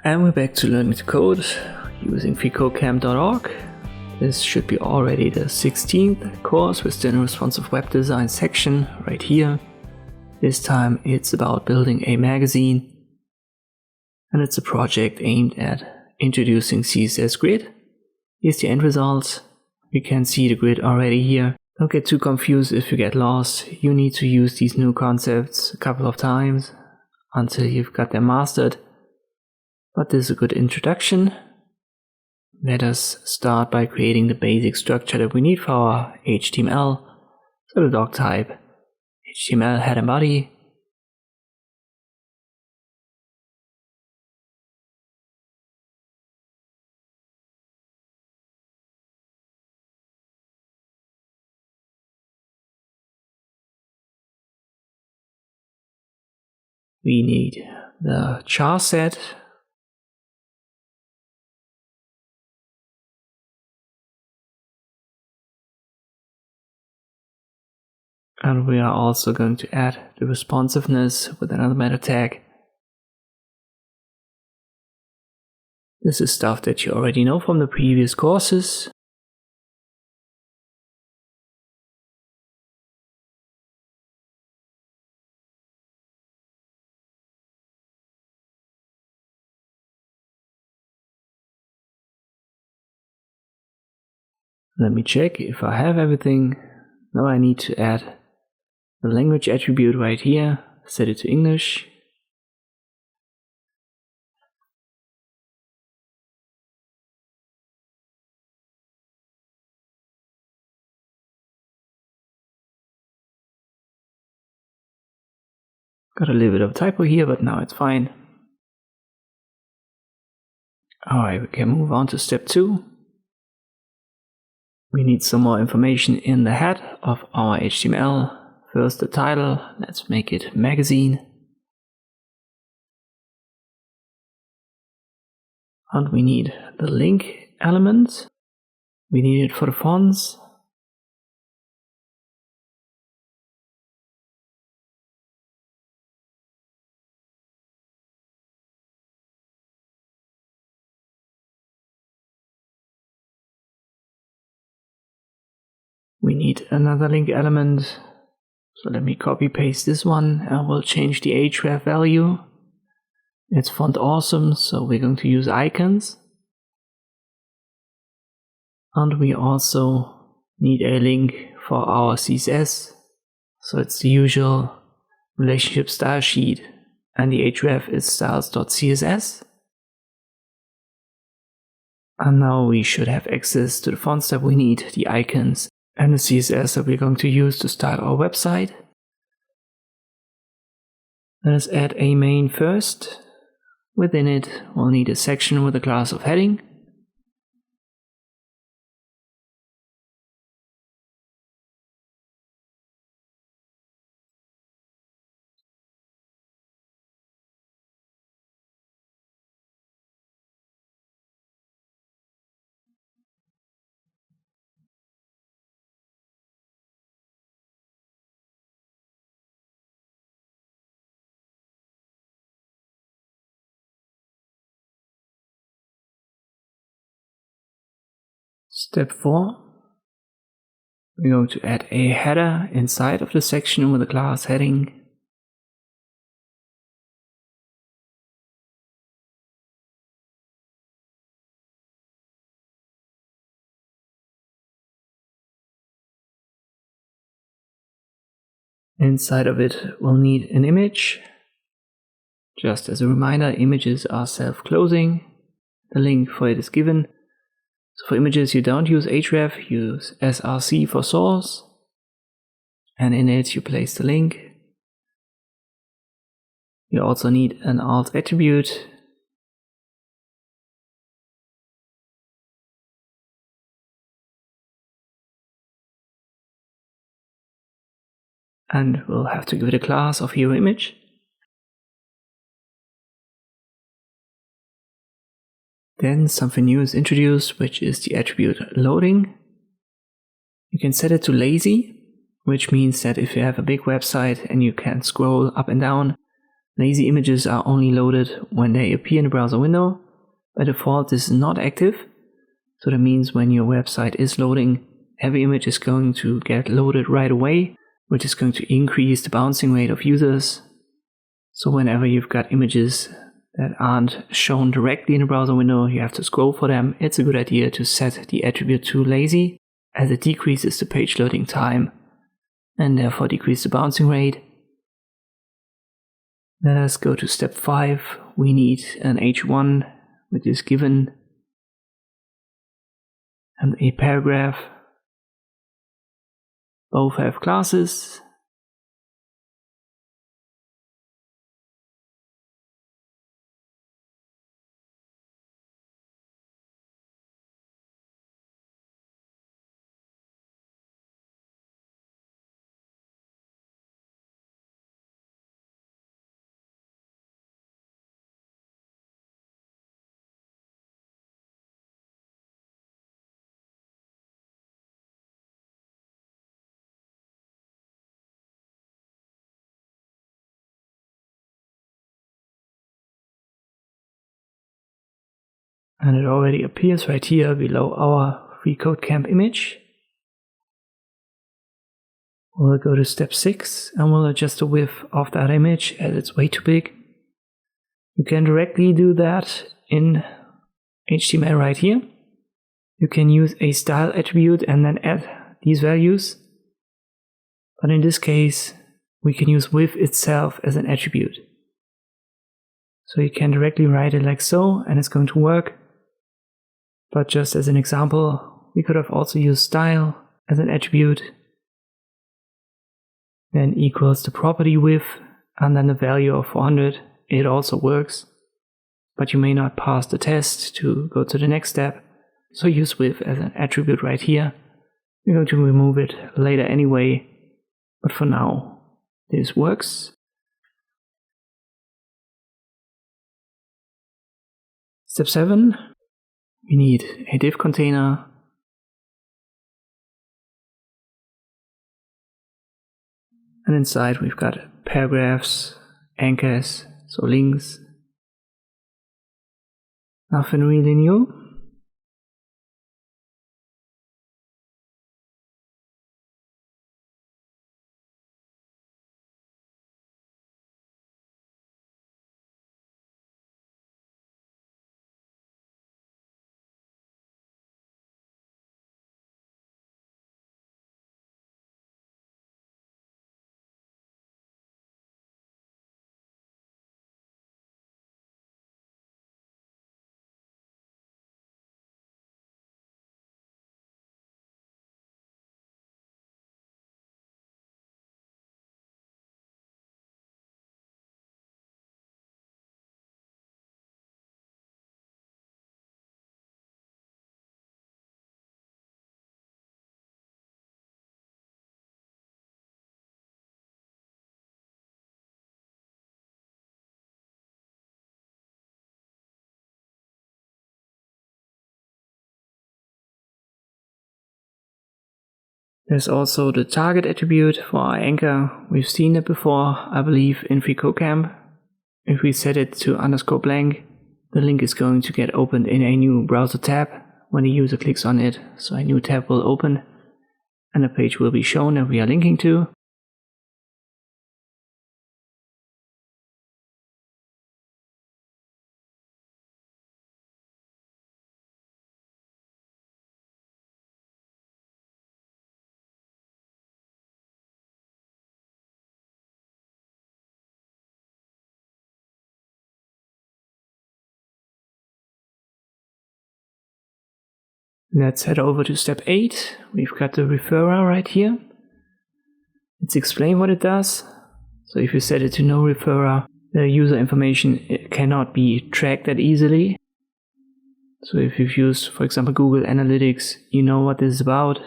And we're back to learning to code using freecodecamp.org. This should be already the 16th course within the responsive web design section right here. This time it's about building a magazine, and it's a project aimed at introducing CSS grid. Here's the end result. You can see the grid already here. Don't get too confused if you get lost. You need to use these new concepts a couple of times until you've got them mastered. But this is a good introduction. Let us start by creating the basic structure that we need for our HTML. So the doc type, HTML head and body. We need the char set. And we are also going to add the responsiveness with another meta tag. This is stuff that you already know from the previous courses. Let me check if I have everything. Now I need to add the language attribute right here, set it to English. Got a little bit of a typo here, but now it's fine. Alright, we can move on to step 2. We need some more information in the head of our HTML. First the title, let's make it magazine. And we need the link element. We need it for the fonts. We need another link element. So let me copy paste this one and we'll change the href value. It's font awesome, so we're going to use icons. And we also need a link for our CSS. So it's the usual relationship style sheet, and the href is styles.css. And now we should have access to the fonts that we need, the icons, and the CSS that we're going to use to style our website. Let us add a main first. Within it, we'll need a section with a class of heading. Step 4. We're going to add a header inside of the section with a class heading. Inside of it, we'll need an image. Just as a reminder, images are self-closing. The link for it is given. So for images, you don't use href, use src for source. And in it, you place the link. You also need an alt attribute. And we'll have to give it a class of hero image. Then something new is introduced, which is the attribute loading. You can set it to lazy, which means that if you have a big website and you can scroll up and down, Lazy images are only loaded when they appear in the browser window. By default, this is not active. So that means when your website is loading, every image is going to get loaded right away, which is going to increase the bouncing rate of users. So whenever you've got images that aren't shown directly in the browser window, you have to scroll for them. It's a good idea to set the attribute to lazy, as it decreases the page loading time and therefore decrease the bouncing rate. Let us go to step 5. We need an h1 which is given and a paragraph. Both have classes. And it already appears right here below our freecodecamp image. We'll go to step 6 and we'll adjust the width of that image as it's way too big. You can directly do that in HTML right here. You can use a style attribute and then add these values. But in this case, we can use width itself as an attribute. So you can directly write it like so and it's going to work. But just as an example, we could have also used style as an attribute, then equals the property width and then the value of 400. It also works, but you may not pass the test to go to the next step. So use width as an attribute right here. We're going to remove it later anyway, but for now, this works. Step 7. We need a div container. And inside we've got paragraphs, anchors, so links. Nothing really new. There's also the target attribute for our anchor. We've seen it before, I believe, in freecodecamp. If we set it to _blank, the link is going to get opened in a new browser tab when the user clicks on it. So a new tab will open and a page will be shown that we are linking to. Let's head over to step 8. We've got the referrer right here. Let's explain what it does. So if you set it to noreferrer, the user information cannot be tracked that easily. So if you've used, for example, Google Analytics, you know what this is about.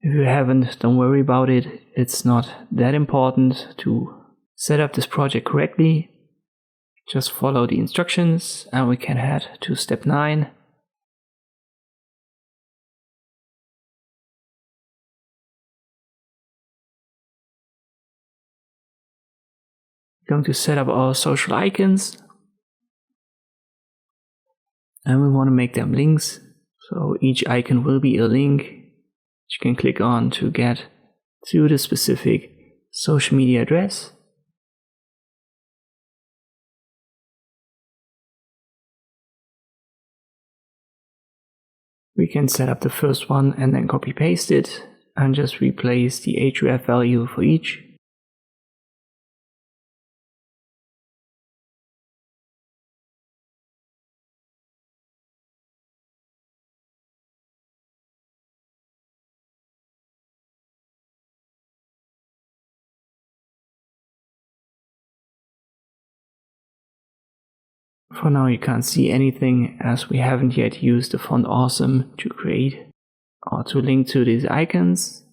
If you haven't, don't worry about it. It's not that important to set up this project correctly. Just follow the instructions and we can head to step 9. We're going to set up our social icons. And we want to make them links. So each icon will be a link which you can click on to get to the specific social media address. We can set up the first one and then copy paste it and just replace the href value for each. For now you can't see anything as we haven't yet used the font awesome to create or to link to these icons.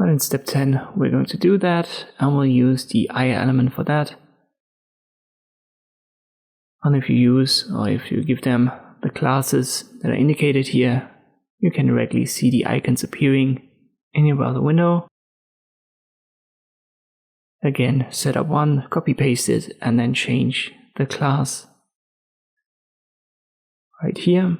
But in step 10 we're going to do that and we'll use the I element for that. And if you give them the classes that are indicated here, you can directly see the icons appearing in your browser window. Again, set up one, copy paste it, and then change the class right here.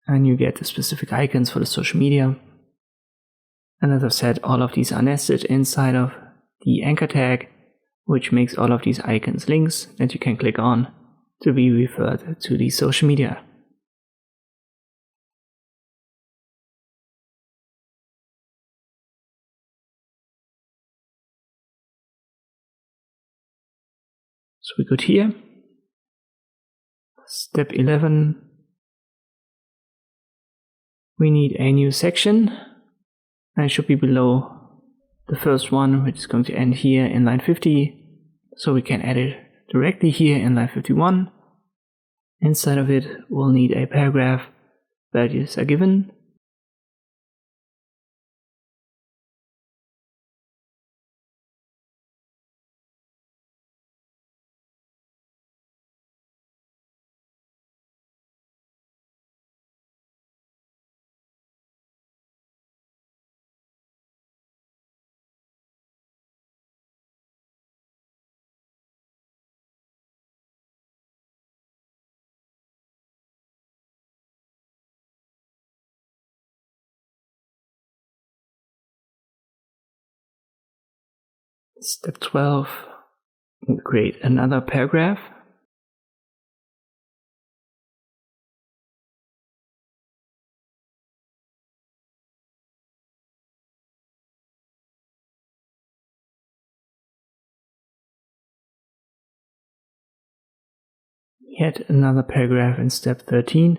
And you get the specific icons for the social media. And as I've said, all of these are nested inside of the anchor tag, which makes all of these icons links that you can click on to be referred to the social media. So we go here. Step 11. We need a new section, and it should be below the first one, which is going to end here in line 50. So we can add it directly here in line 51. Inside of it, we'll need a paragraph. Values are given. Step 12, we'll create another paragraph. Yet another paragraph in step 13.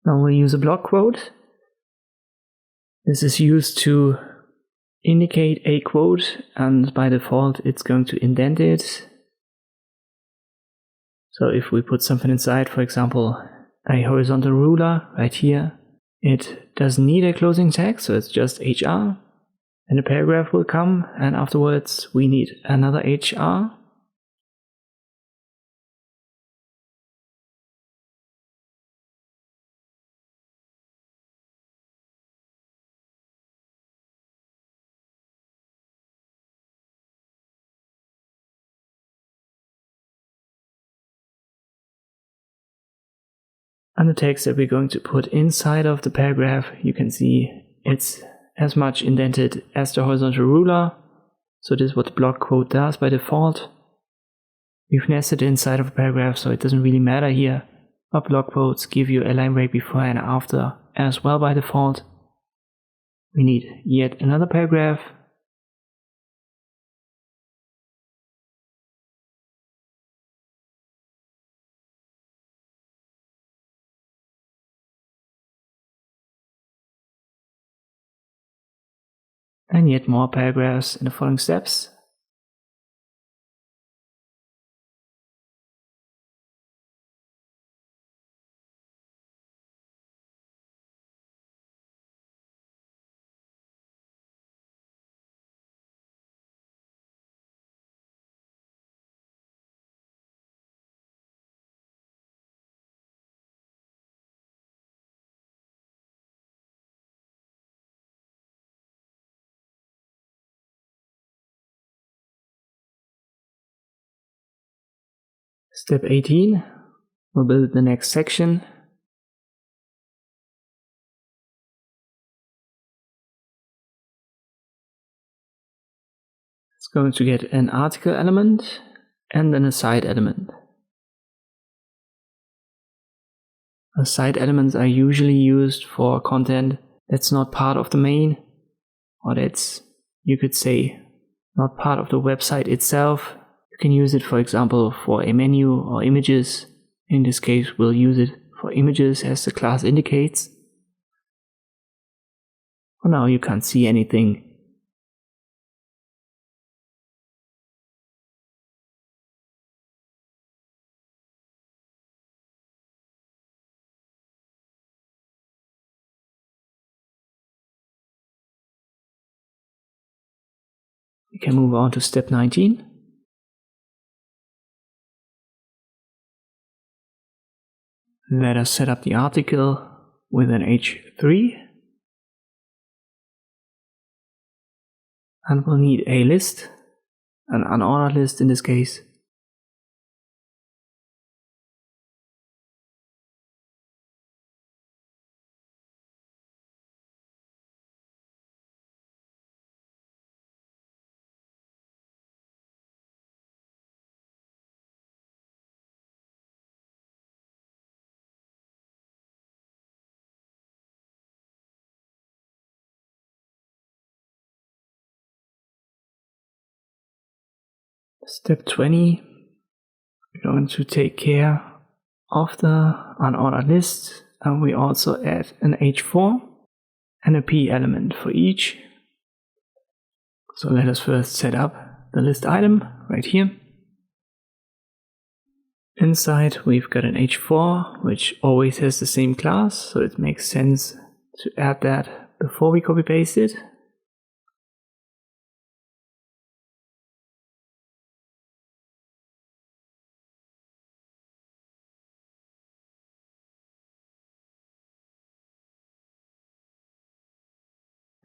Now we'll use a block quote. This is used to indicate a quote, and by default it's going to indent it. So if we put something inside, for example, a horizontal ruler right here, it doesn't need a closing tag, so it's just HR. And a paragraph will come, and afterwards we need another HR. And the text that we're going to put inside of the paragraph, you can see it's as much indented as the horizontal ruler. So this is what the block quote does by default. We've nested inside of a paragraph, so it doesn't really matter here But block quotes give you a line break before and after as well by default. We need yet another paragraph. And yet more paragraphs in the following steps. Step 18, we'll build the next section. It's going to get an article element and then a side element. The side elements are usually used for content that's not part of the main, or that's, you could say, not part of the website itself. You can use it, for example, for a menu or images. In this case, we'll use it for images as the class indicates. For now, you can't see anything. We can move on to step 19. Let us set up the article with an h3. And we'll need a list, an unordered list in this case. Step 20, we're going to take care of the unordered list, and we also add an h4 and a p element for each. So let us first set up the list item right here. Inside we've got an h4 which always has the same class, so it makes sense to add that before we copy paste it.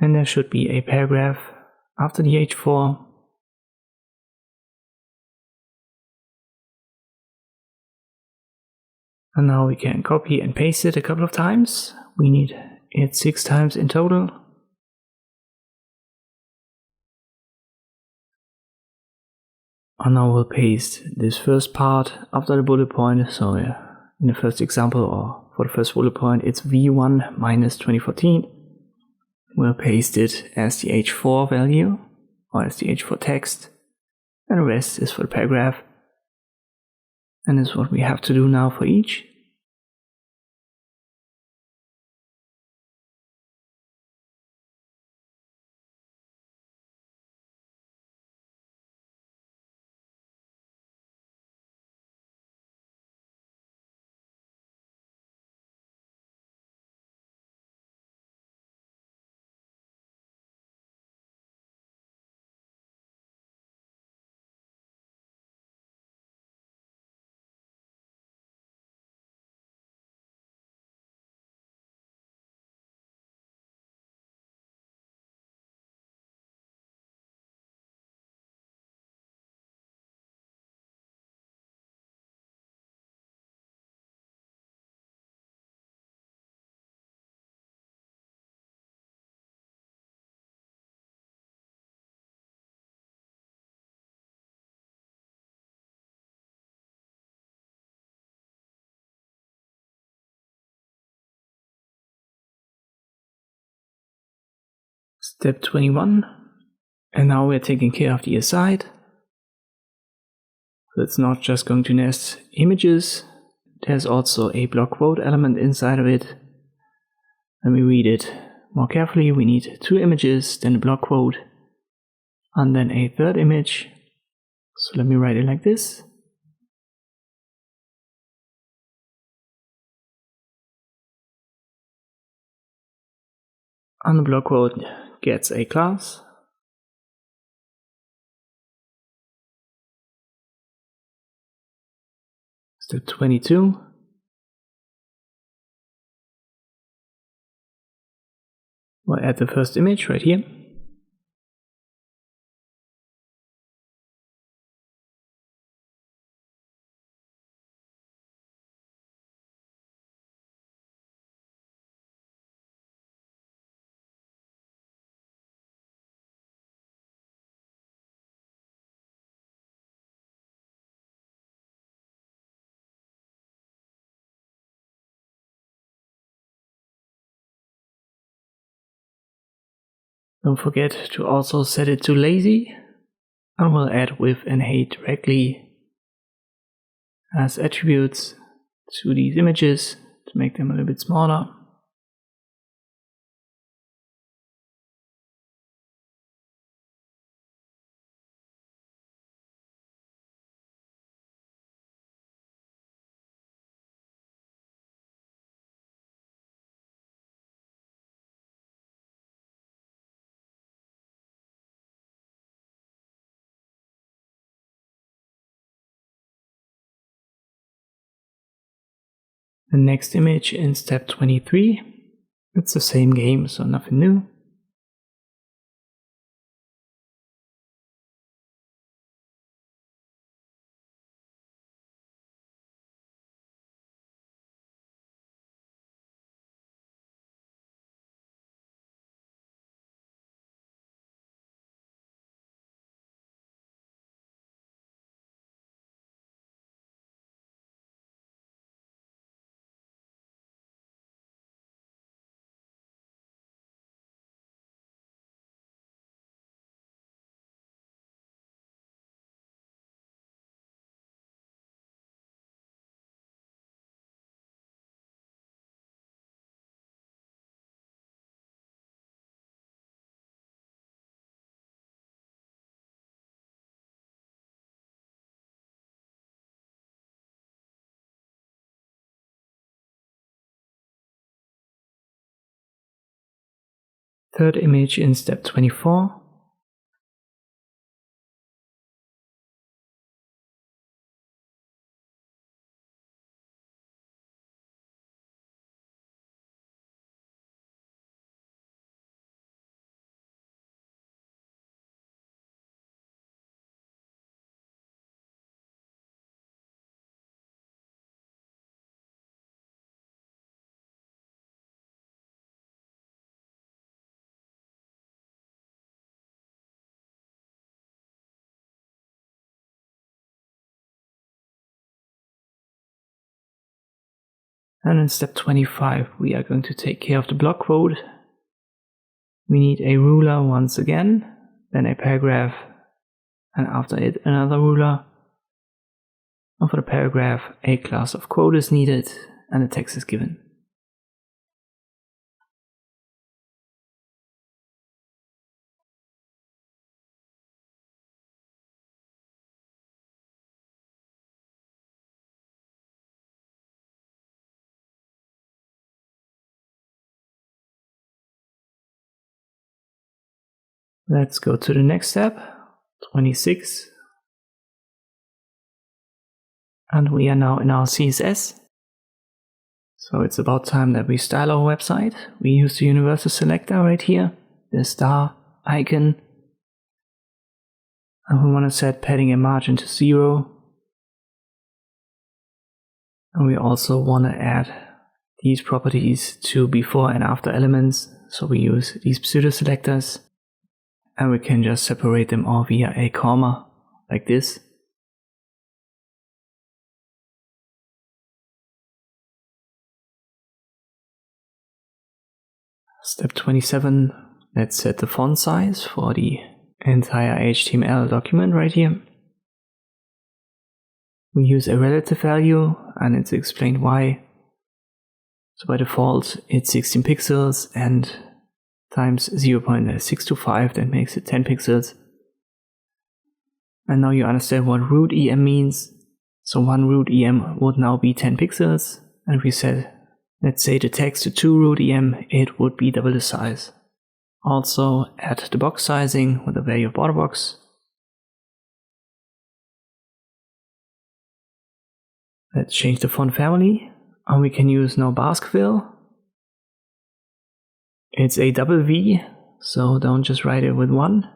And there should be a paragraph after the h4. And now we can copy and paste it a couple of times. We need it 6 times in total. And now we'll paste this first part after the bullet point. So in the first example, or for the first bullet point, it's v1 minus 2014. We'll paste it as the h4 value, or as the h4 text, and the rest is for the paragraph. And this is what we have to do now for each. Step 21. And now we're taking care of the aside. So it's not just going to nest images. There's also a blockquote element inside of it. Let me read it more carefully. We need 2 images, then a blockquote, and then a third image. So let me write it like this. And the blockquote gets a class. Step 22. We'll add the first image right here. Don't forget to also set it to lazy, and we'll add width and height directly as attributes to these images to make them a little bit smaller. The next image in step 23, it's the same game, so nothing new. Third image in step 24. And in step 25, we are going to take care of the block quote. We need a ruler once again, then a paragraph, and after it another ruler. And for the paragraph, a class of quote is needed, and the text is given. Let's go to the next step, 26. And we are now in our CSS. So it's about time that we style our website. We use the universal selector right here, the star icon. And we want to set padding and margin to 0. And we also want to add these properties to before and after elements. So we use these pseudo selectors. And we can just separate them all via a comma, like this. Step 27, Let's set the font size for the entire HTML document right here. We use a relative value, and it's explained why. So by default it's 16 pixels, and times 0.625, that makes it 10 pixels. And now you understand what root EM means. So one root EM would now be 10 pixels, and if we set, let's say, the text to 2 root EM, it would be double the size. Also add the box sizing with the value of border box. Let's change the font family, and we can use now Baskerville. It's a double V, so don't just write it with one.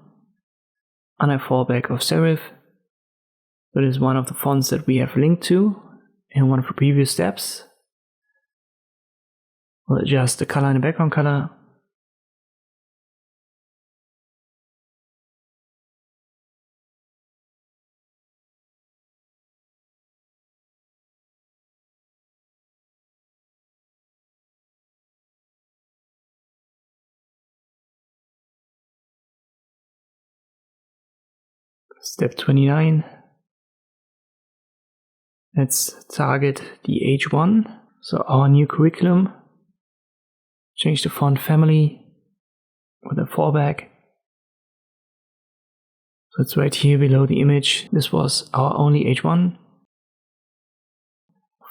And a fallback of serif. That is one of the fonts that we have linked to in one of the previous steps. We'll adjust the color and the background color. Step 29. Let's target the H1, so our new curriculum. Change the font family with a fallback. So it's right here below the image. This was our only H1.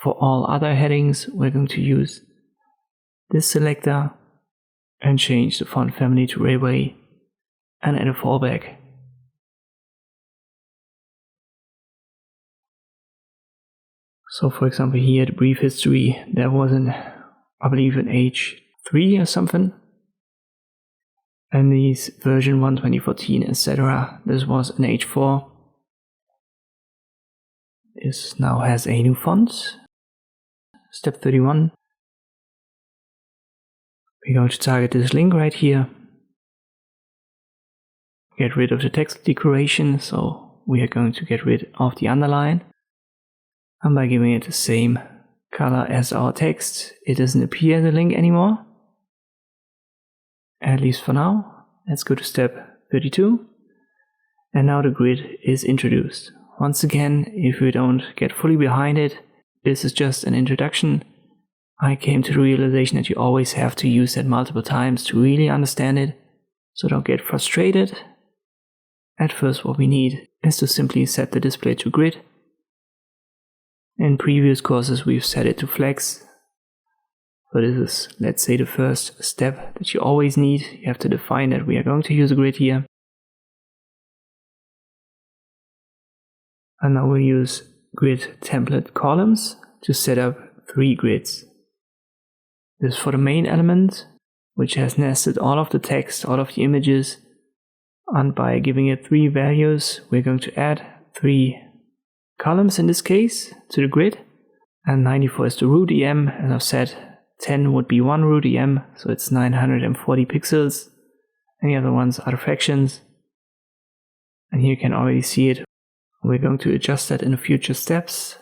For all other headings, we're going to use this selector and change the font family to Railway and add a fallback. So for example here, the brief history, there was I believe an H3 or something. And these version 1 2014, etc. This was an H4. This now has a new font. Step 31. We're going to target this link right here. Get rid of the text decoration, so we are going to get rid of the underline. And by giving it the same color as our text, it doesn't appear in the link anymore. At least for now. Let's go to step 32. And now the grid is introduced. Once again, if we don't get fully behind it, this is just an introduction. I came to the realization that you always have to use that multiple times to really understand it. So don't get frustrated. At first what we need is to simply set the display to grid. In previous courses we've set it to flex. So this is, let's say, the first step that you always need. You have to define that we are going to use a grid here. And now we'll use grid template columns to set up 3 grids. This is for the main element, which has nested all of the text, all of the images. And by giving it 3 values, we're going to add 3 columns in this case to the grid, and 94 is the root EM. As I've said, 10 would be 1 root EM, so it's 940 pixels. And the other ones are the fractions, and here you can already see it. We're going to adjust that in the future steps.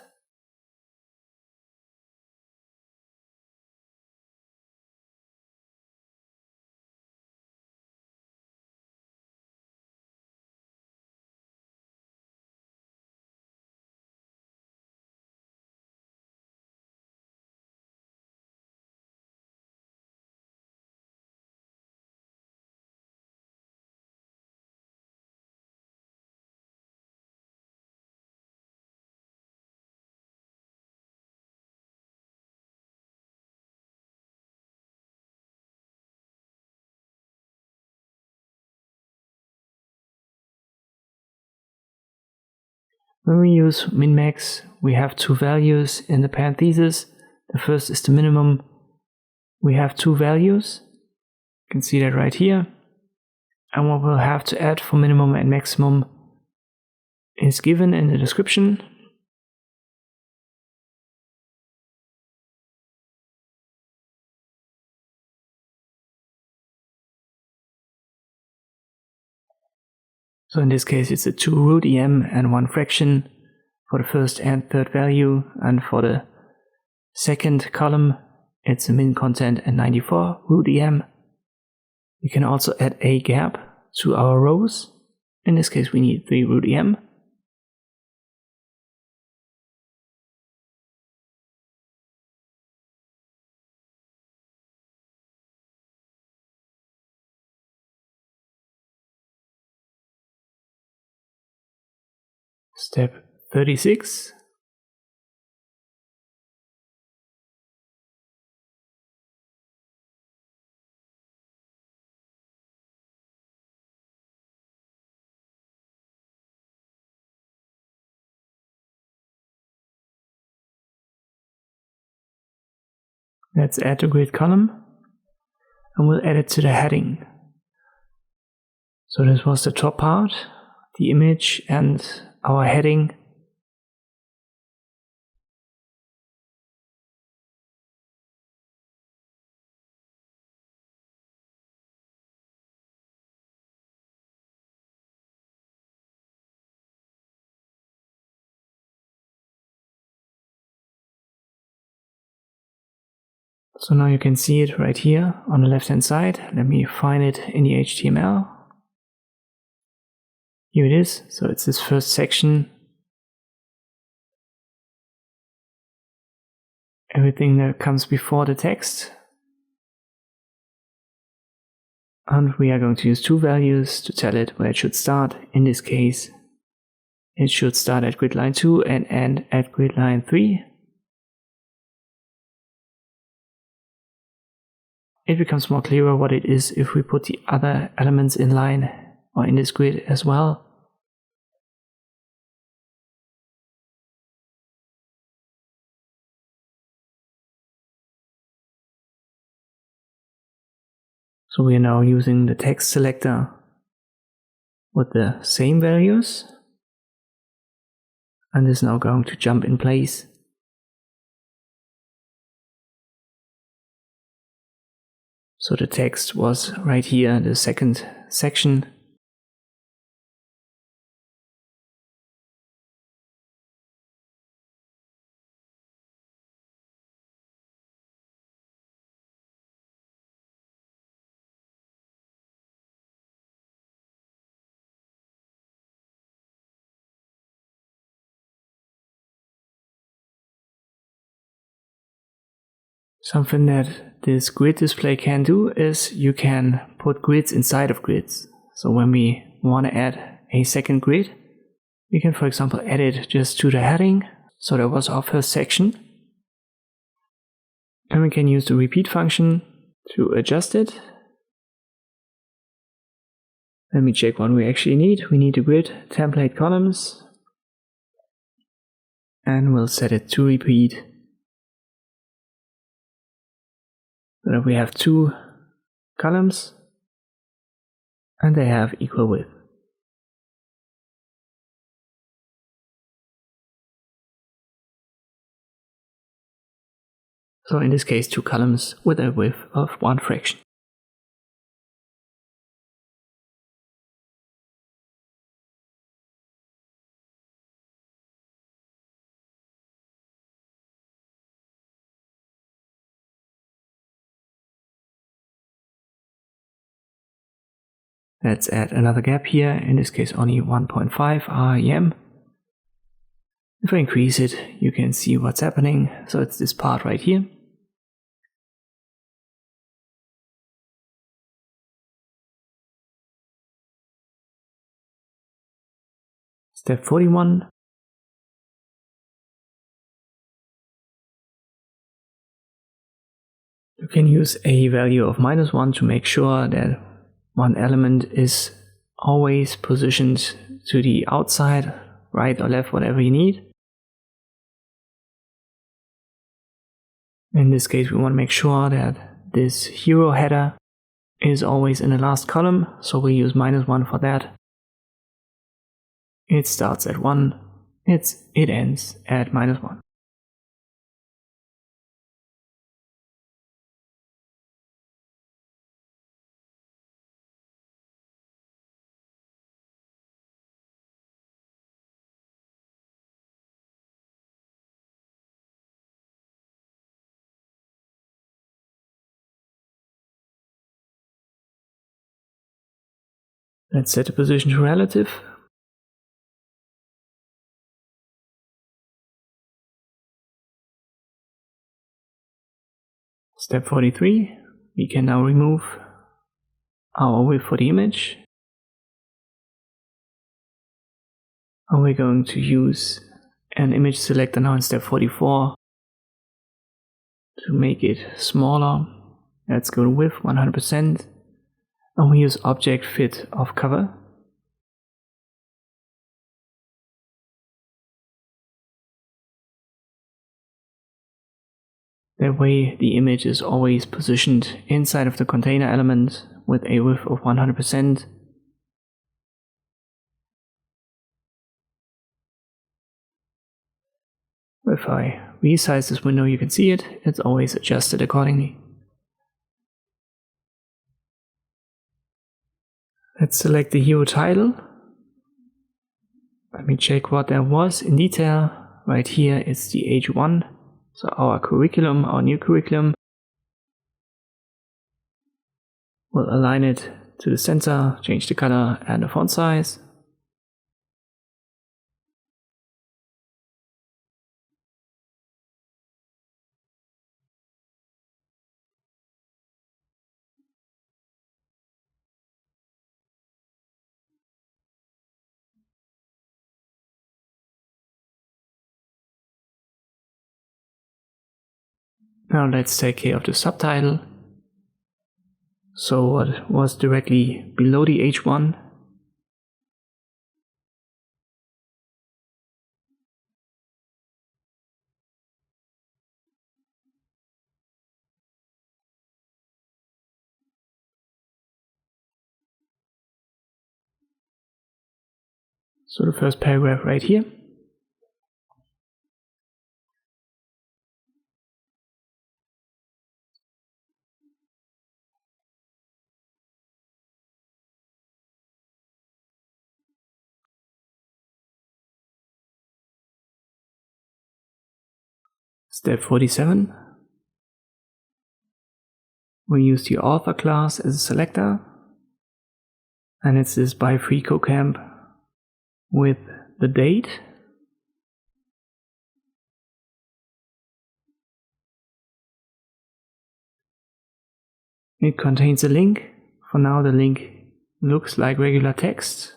When we use minmax, we have 2 values in the parentheses. The first is the minimum. We have 2 values. You can see that right here. And what we'll have to add for minimum and maximum is given in the description. So in this case it's a 2 root EM and 1 fraction for the first and third value, and for the second column it's a min content and 94 root EM. We can also add a gap to our rows. In this case, we need 3 root em. Step 36. Let's add the grid column, and we'll add it to the heading. So this was the top part, the image and our heading. So now you can see it right here on the left hand side. Let me find it in the HTML. Here it is. So it's this first section. Everything that comes before the text. And we are going to use 2 values to tell it where it should start. In this case, it should start at grid line 2 and end at grid line 3. It becomes more clearer what it is if we put the other elements in line or in this grid as well. So we are now using the text selector with the same values, and is now going to jump in place. So the text was right here, the second section. Something that this grid display can do is you can put grids inside of grids. So when we want to add a second grid, we can, for example, add it just to the heading. So that was our first section. And we can use the repeat function to adjust it. Let me check what we actually need. We need the grid template columns. And we'll set it to repeat. So that we have 2 columns and they have equal width. So in this case 2 columns with a width of 1 fraction. Let's add another gap here, in this case only 1.5 rem. If I increase it, you can see what's happening. So it's this part right here. Step 41. You can use a value of -1 to make sure that one element is always positioned to the outside, right or left, whatever you need. In this case, we want to make sure that this hero header is always in the last column, so we use -1 for that. It starts at 1, it ends at -1. Let's set the position to relative. Step 43, we can now remove our width for the image. And we're going to use an image selector now in step 44 to make it smaller. Let's go to width 100%. And we use object fit of cover. That way the image is always positioned inside of the container element with a width of 100%. If I resize this window, you can see it, it's always adjusted accordingly. Let's select the hero title. Let me check what there was in detail. Right here it's the H1, so our curriculum, our new curriculum. We'll align it to the center, change the color and the font size. Now let's take care of the subtitle. So what was directly below the H1. So the first paragraph right here. Step 47. We use the author class as a selector. And it's this by freecodecamp with the date. It contains a link. For now the link looks like regular text.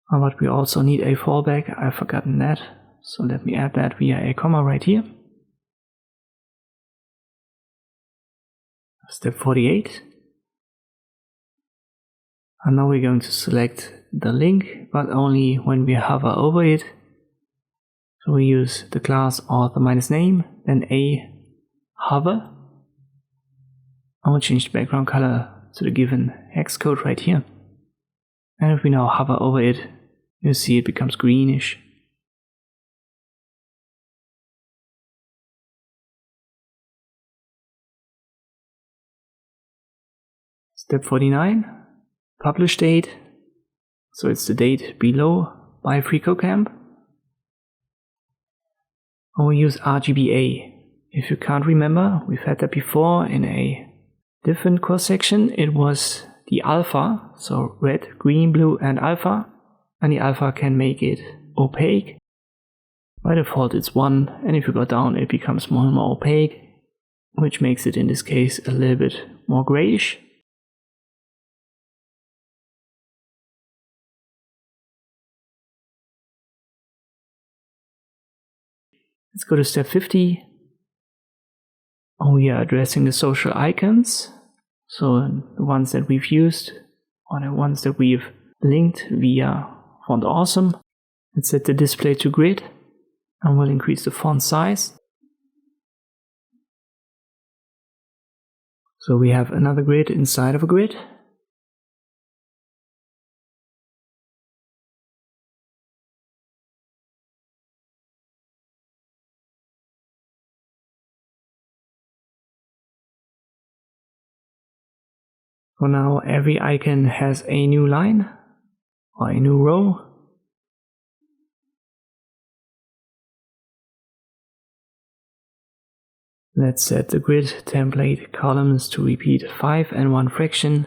But we also need a fallback, I've forgotten that. So let me add that via a comma right here. Step 48. And now we're going to select the link, but only when we hover over it. So we use the class author-name, then a hover. And we'll change the background color to the given hex code right here. And if we now hover over it, you'll see it becomes greenish. Step 49, publish date. So it's the date below by freecodecamp. And we use RGBA. If you can't remember, we've had that before in a different course section. It was the alpha, so red, green, blue and alpha. And the alpha can make it opaque. By default it's 1, and if you go down it becomes more and more opaque, which makes it in this case a little bit more grayish. Let's go to step 50. We are addressing the social icons. So the ones that we've used, or the ones that we've linked via font awesome. Let's set the display to grid, and we'll increase the font size. So we have another grid inside of a grid. For now, every icon has a new line or a new row. Let's set the grid template columns to repeat 5 and 1 fraction.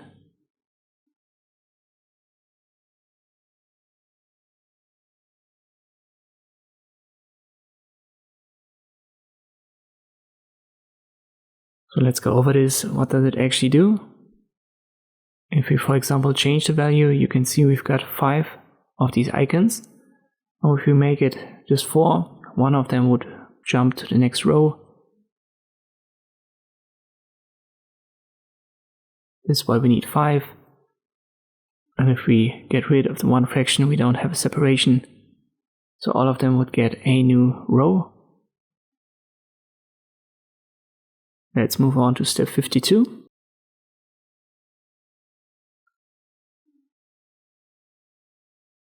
So let's go over this. What does it actually do? If we, for example, change the value, you can see we've got 5 of these icons. Or if we make it just 4, one of them would jump to the next row. This is why we need 5. And if we get rid of the 1 fraction, we don't have a separation. So all of them would get a new row. Let's move on to step 52.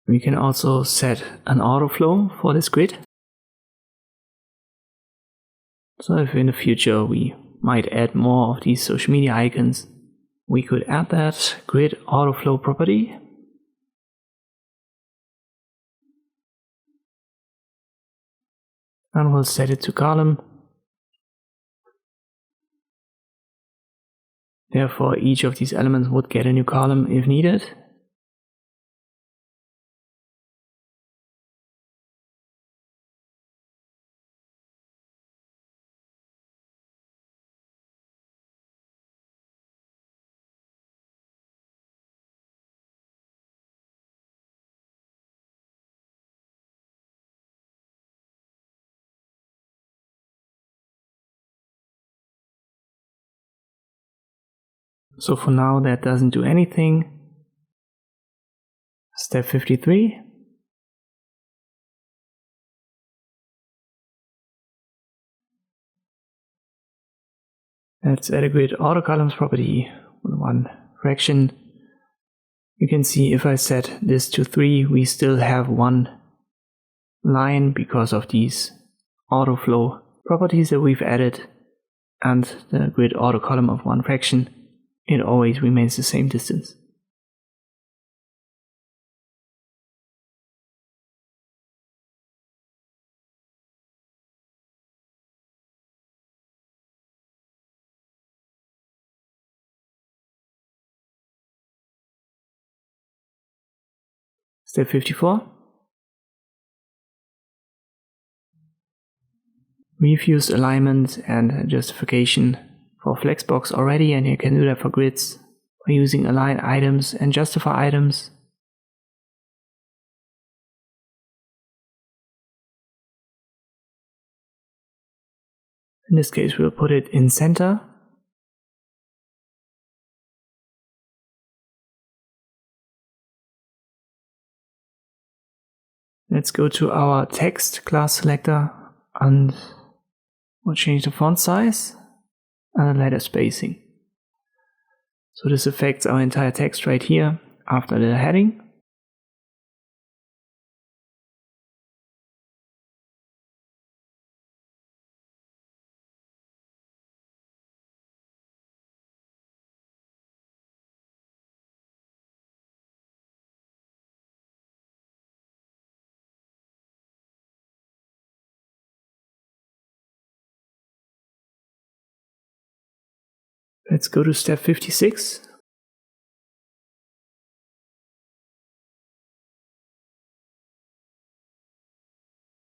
We can also set an autoflow for this grid. So if in the future we might add more of these social media icons, we could add that grid autoflow property. And we'll set it to column. Therefore, each of these elements would get a new column if needed. So for now that doesn't do anything. Step 53. Let's add a grid autocolumns property with 1 fraction. You can see if I set this to 3, we still have 1 line because of these autoflow properties that we've added, and the grid autocolumn of 1 fraction. It always remains the same distance. Step 54. We've used alignment and justification for Flexbox already, and you can do that for grids by using align items and justify items. In this case, we'll put it in center. Let's go to our text class selector and we'll change the font size and the letter spacing. So this affects our entire text right here after the heading. Let's go to step 56.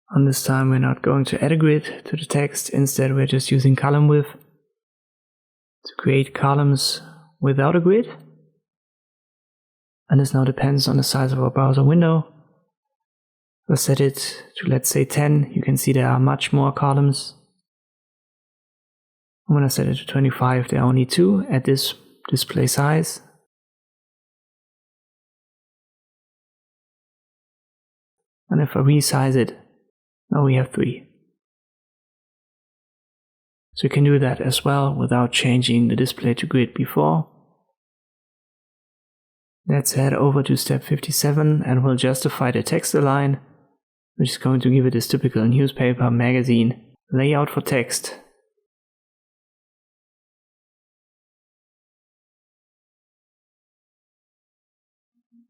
And this time we're not going to add a grid to the text, instead we're just using column width to create columns without a grid. And this now depends on the size of our browser window. If I set it to, let's say, 10, you can see there are much more columns. When I set it to 25, there are only 2 at this display size. And if I resize it, now we have 3. So you can do that as well without changing the display to grid before. Let's head over to step 57 and we'll justify the text align, which is going to give it this typical newspaper magazine layout for text.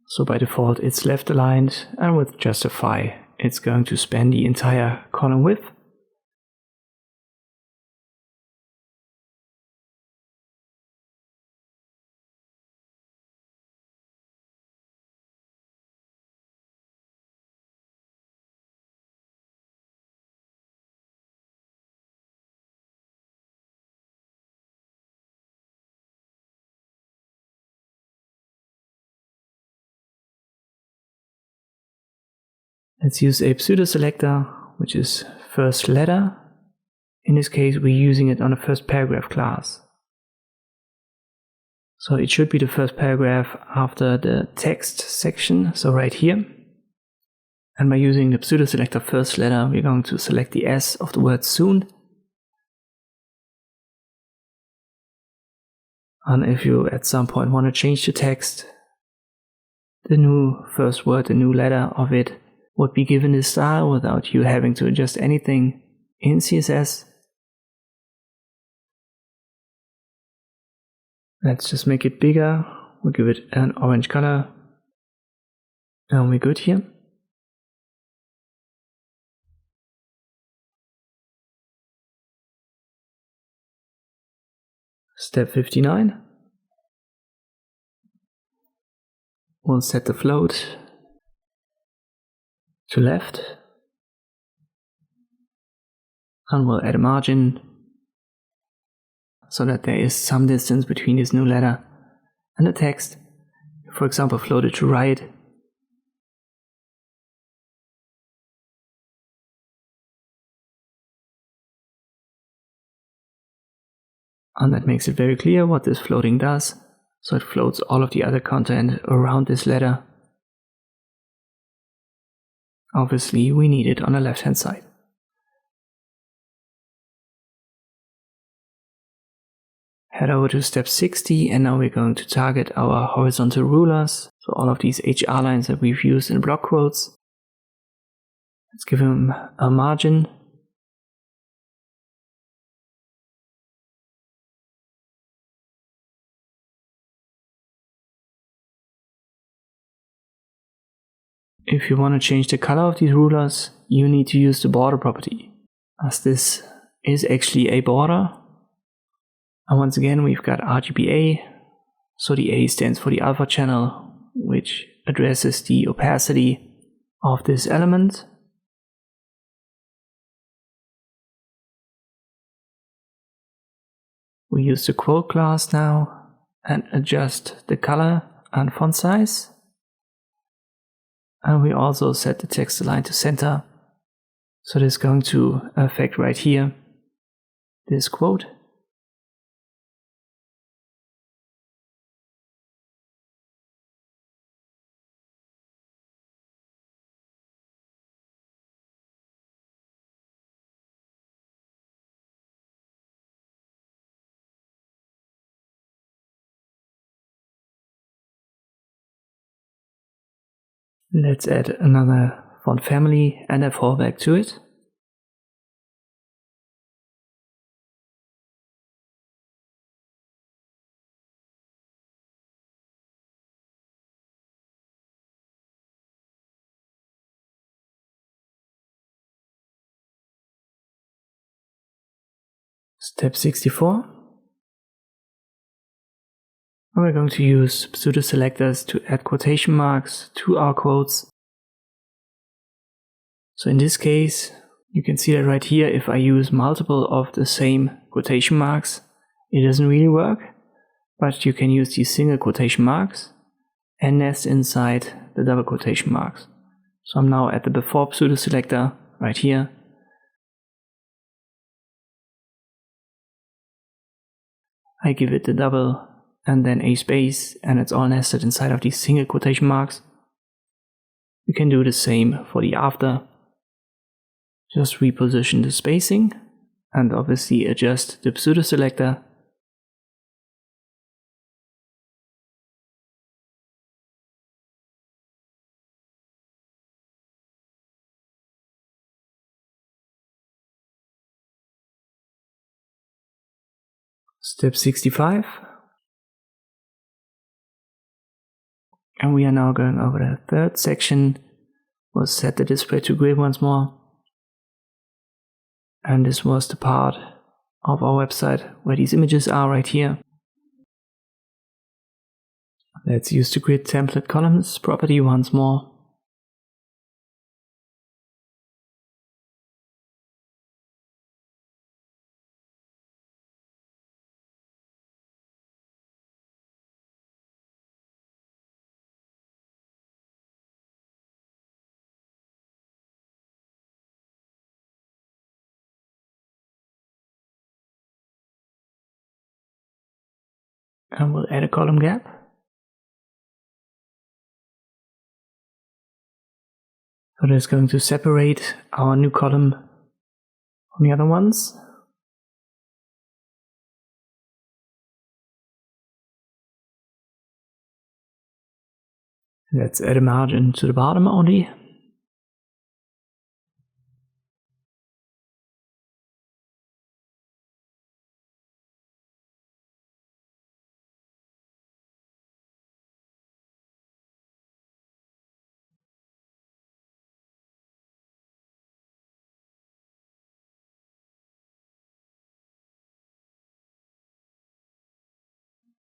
So by default it's left aligned, and with justify it's going to span the entire column width. Let's use a pseudo selector, which is first letter. In this case, we're using it on the first paragraph class. So it should be the first paragraph after the text section, so right here. And by using the pseudo selector first letter, we're going to select the S of the word soon. And if you at some point want to change the text, the new first word, the new letter of it would be given this style without you having to adjust anything in CSS. Let's just make it bigger. We'll give it an orange color. And we're good here. Step 59. We'll set the float to left. And we'll add a margin so that there is some distance between this new letter and the text. For example, float it to right. And that makes it very clear what this floating does. So it floats all of the other content around this letter. Obviously, we need it on the left-hand side. Head over to step 60, and now we're going to target our horizontal rulers. So all of these HR lines that we've used in block quotes. Let's give them a margin. If you want to change the color of these rulers, you need to use the border property, as this is actually a border. And once again, we've got RGBA, so the A stands for the alpha channel, which addresses the opacity of this element. We use the quote class now and adjust the color and font size. And we also set the text align to center. So this is going to affect right here this quote. Let's add another font family and a fallback to it. Step 64. And we're going to use pseudo selectors to add quotation marks to our quotes. So in this case, you can see that right here, if I use multiple of the same quotation marks, it doesn't really work. But you can use these single quotation marks and nest inside the double quotation marks. So I'm now at the before pseudo selector right here. I give it the double and then a space, and it's all nested inside of these single quotation marks. You can do the same for the after. Just reposition the spacing and obviously adjust the pseudo selector. Step 65. And we are now going over the third section. We'll set the display to grid once more. And this was the part of our website where these images are right here. Let's use the grid template columns property once more. and we'll add a column gap. So that's going to separate our new column from the other ones. Let's add a margin to the bottom only.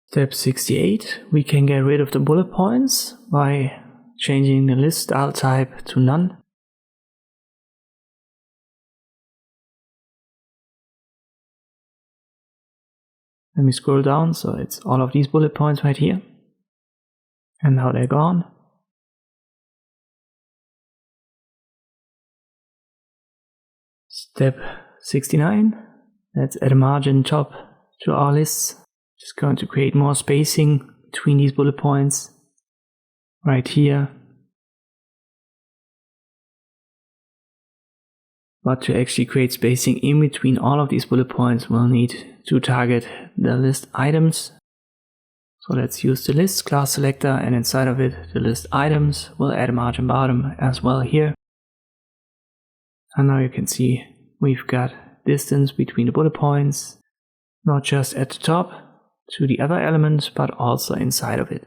Step 68, we can get rid of the bullet points by changing the list style type to none. Let me scroll down, so it's all of these bullet points right here. And now they're gone. Step 69, let's add a margin top to our lists. Just going to create more spacing between these bullet points right here. But to actually create spacing in between all of these bullet points, we'll need to target the list items. So let's use the list class selector, and inside of it, the list items. We'll add a margin bottom as well here. And now you can see we've got distance between the bullet points, not just at the top to the other elements, but also inside of it.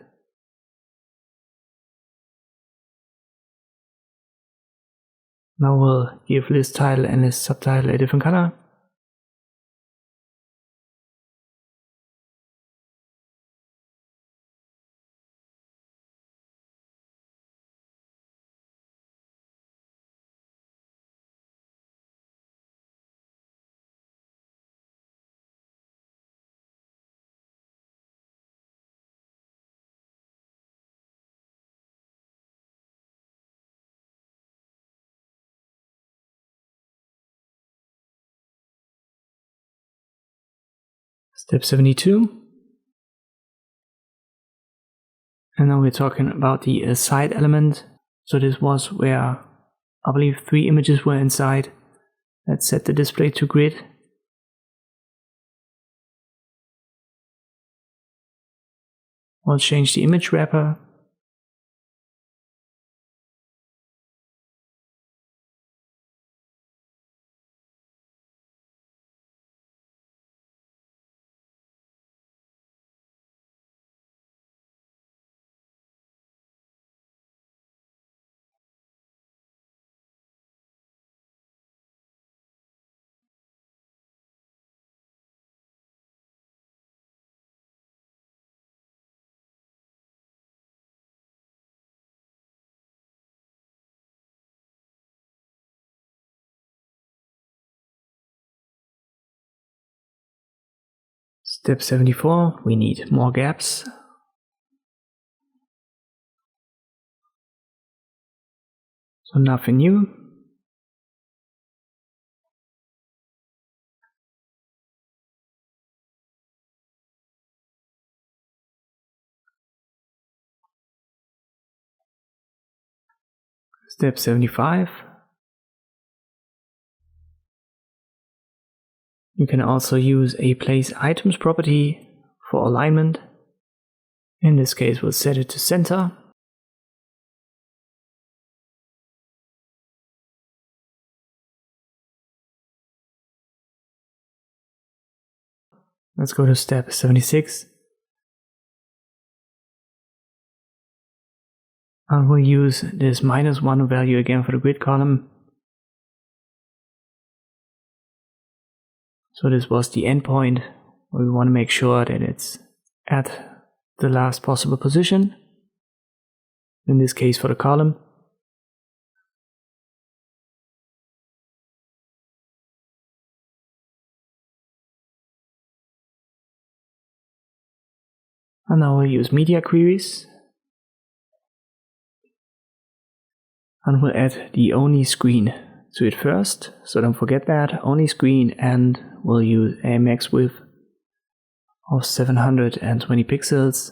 Now we'll give list title and list subtitle a different color. Step 72. And now we're talking about the aside element. So this was where I believe 3 images were inside. Let's set the display to grid. We'll change the image wrapper. Step 74, we need more gaps. So nothing new. Step 75. You can also use a place items property for alignment. In this case, we'll set it to center. Let's go to step 76. And we'll use this -1 value again for the grid column. So this was the endpoint, where we want to make sure that it's at the last possible position, in this case for the column. And now we'll use media queries. And we'll add the only screen to it first, so don't forget that, only screen, and we'll use a max width of 720 pixels.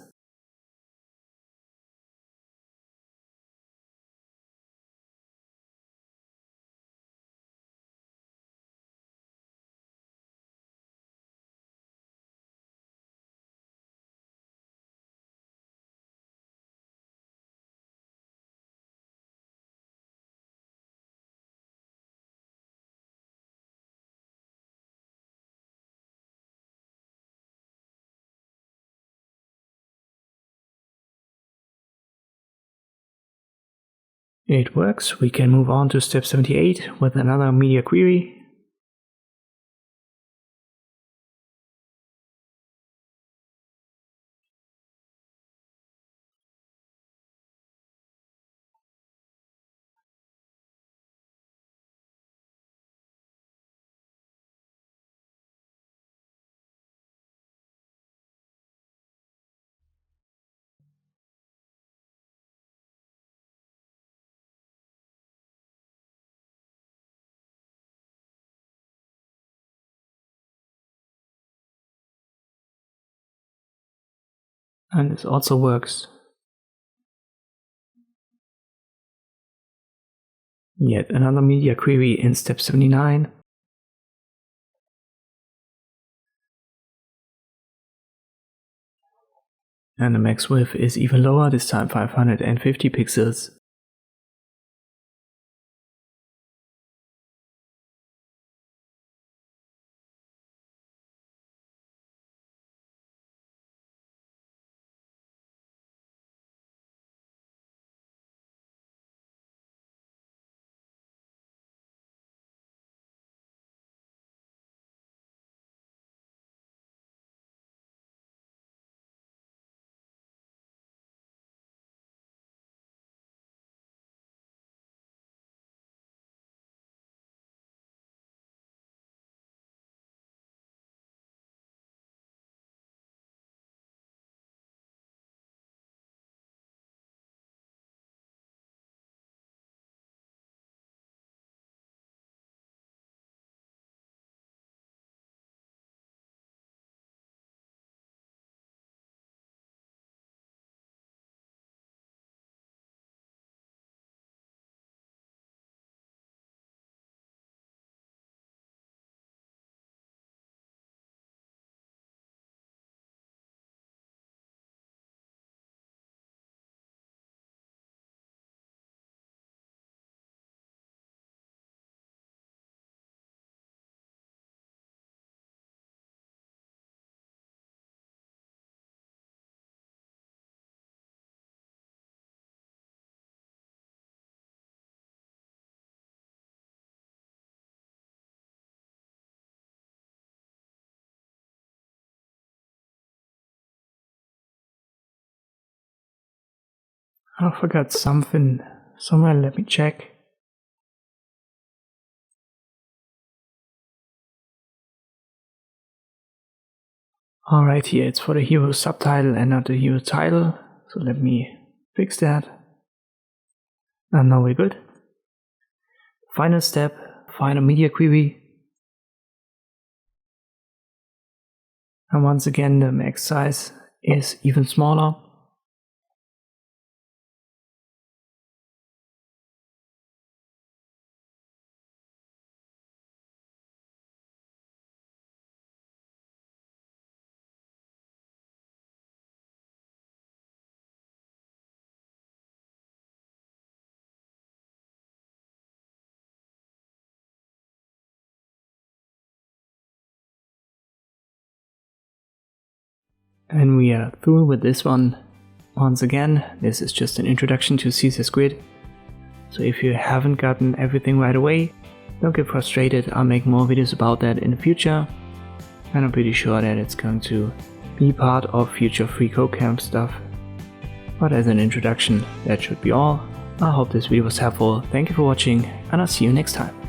It works. We can move on to step 78 with another media query. And this also works. Yet another media query in step 79. And the max width is even lower, this time 550 pixels. I forgot something somewhere, let me check. Alright, here it's for the hero subtitle and not the hero title, so let me fix that. And now we're good. Final step, final media query. And once again the max size is even smaller. And we are through with this one. Once again, this is just an introduction to CSS Grid. So if you haven't gotten everything right away, don't get frustrated, I'll make more videos about that in the future. And I'm pretty sure that it's going to be part of future freecodecamp stuff. But as an introduction, that should be all. I hope this video was helpful, thank you for watching, and I'll see you next time.